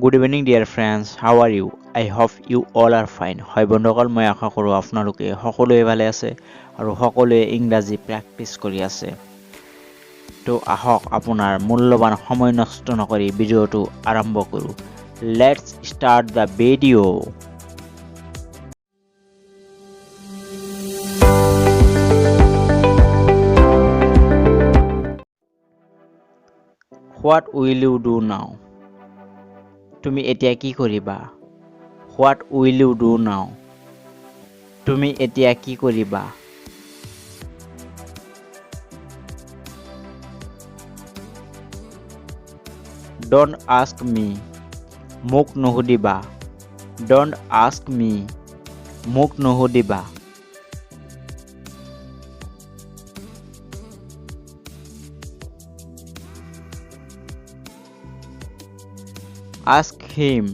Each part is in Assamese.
Good evening, dear friends. How are you? I hope you all are fine. হয় বন্ধুসকল মই আশা কৰোঁ আপোনালোকে সকলোৱে ভালে আছে আৰু সকলোৱে ইংৰাজী প্ৰেক্টিছ কৰি আছে। তো আহক আপোনাৰ মূল্যৱান সময় নষ্ট নকৰি ভিডিঅ'টো আৰম্ভ কৰোঁ। Let's start the video. What will you do now? তুমি এতিয়া কি কৰিবা? What will you do now? তুমি এতিয়া কি কৰিবা? Don't ask me. মোক নুসুধিবা. Don't ask me. মোক নুসুধিবা. Ask him.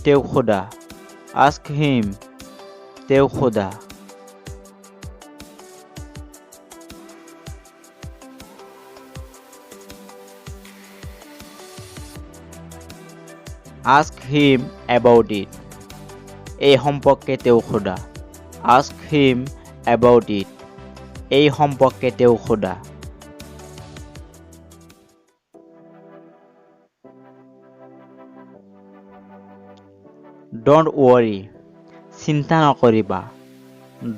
তেওঁক সোধা. Ask him. তেওঁক সোধা. Ask him about it. এই সম্পৰ্কে তেওঁক সোধা. Ask him about it. এই সম্পৰ্কে তেওঁক সোধা. Don't worry. চিন্তা নকৰিবা.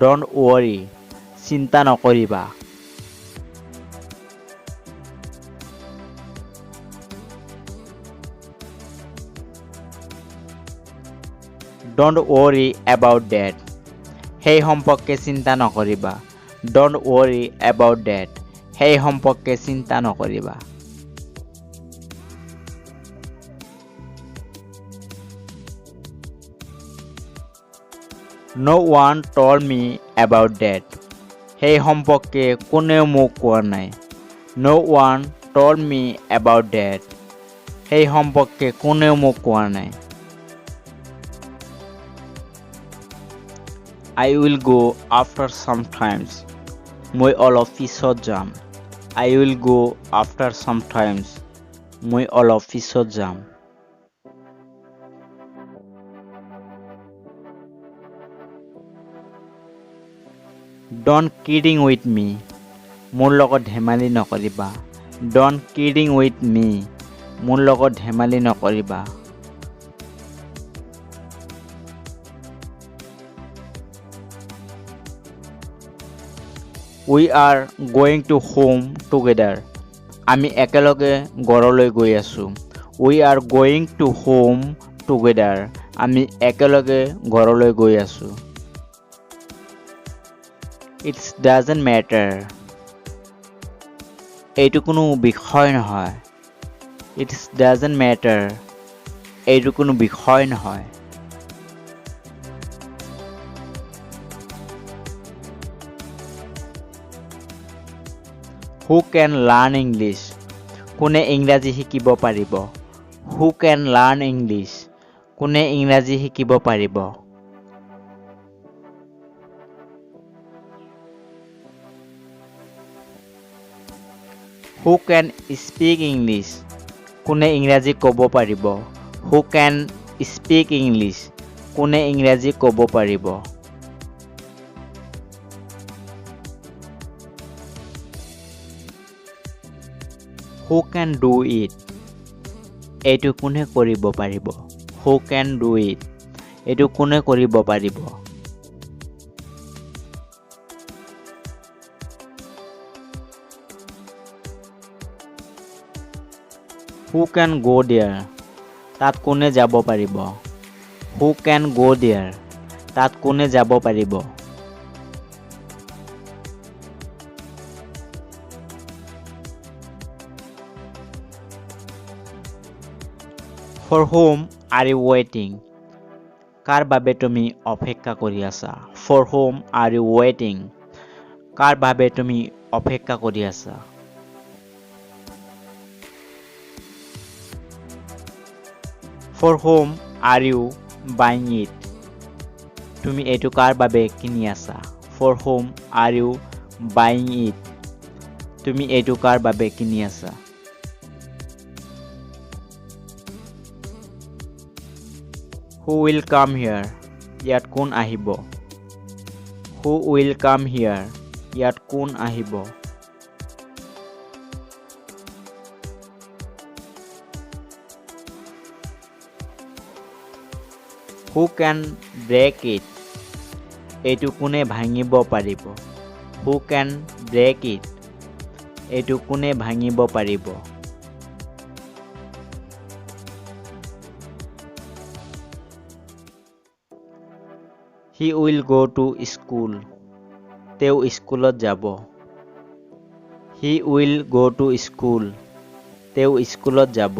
Don't worry. চিন্তা নকৰিবা. Don't worry about that. সেই সম্পৰ্কে চিন্তা নকৰিবা. Don't worry about that. সেই সম্পৰ্কে চিন্তা নকৰিবা. No one told me about that. সেই সম্পৰ্কে কোনেও মোক কোৱা নাই. No one told me about that. সেই সম্পৰ্কে কোনেও মোক কোৱা নাই. I will go after sometimes. মই অলপ পিছত যাম. I will go after sometimes. মই অলপ পিছত যাম. Don't kidding with me. মোৰ লগত ধেমালি নকৰিবা. Don't kidding with me. মোৰ লগত ধেমালি নকৰিবা. We are going to home together. আমি একেলগে ঘৰলৈ গৈ আছো. We are going to home together. আমি একেলগে ঘৰলৈ গৈ আছো. It doesn't matter. এইটো কোনো বিষয় নহয়. It doesn't matter. এইটো কোনো বিষয় নহয়. Who can learn English? কোনে ইংৰাজী শিকিব পাৰিব? Who can learn English? কোনে ইংৰাজী শিকিব পাৰিব? Who can speak English? কোনে ইংৰাজী ক'ব পাৰিব? Who can speak English? কোনে ইংৰাজী ক'ব পাৰিব? Who can do it? এইটো কোনে কৰিব পাৰিব? Who can do it? এইটো কোনে কৰিব পাৰিব? Who can go there? তাত কোনে যাব পাৰিব? Who can go there? তাত কোনে যাব পাৰিব? For whom are you waiting? কাৰ বাবে তুমি অপেক্ষা কৰি আছা? For whom are you waiting? কাৰ বাবে তুমি অপেক্ষা কৰি আছা? For whom are you buying it? তুমি এইটো কাৰ বাবে কিনি আছা? For whom are you buying it? তুমি এইটো কাৰ বাবে কিনি আছা? Who will come here? ইয়াত কোন আহিব? Who will come here? ইয়াত কোন আহিব? Who can break it? এইটো কোনে ভাঙিব পাৰিব? Who can break it? এইটো কোনে ভাঙিব পাৰিব? He will go to school. তেওঁ স্কুলত যাব। He will go to school. তেওঁ স্কুলত যাব।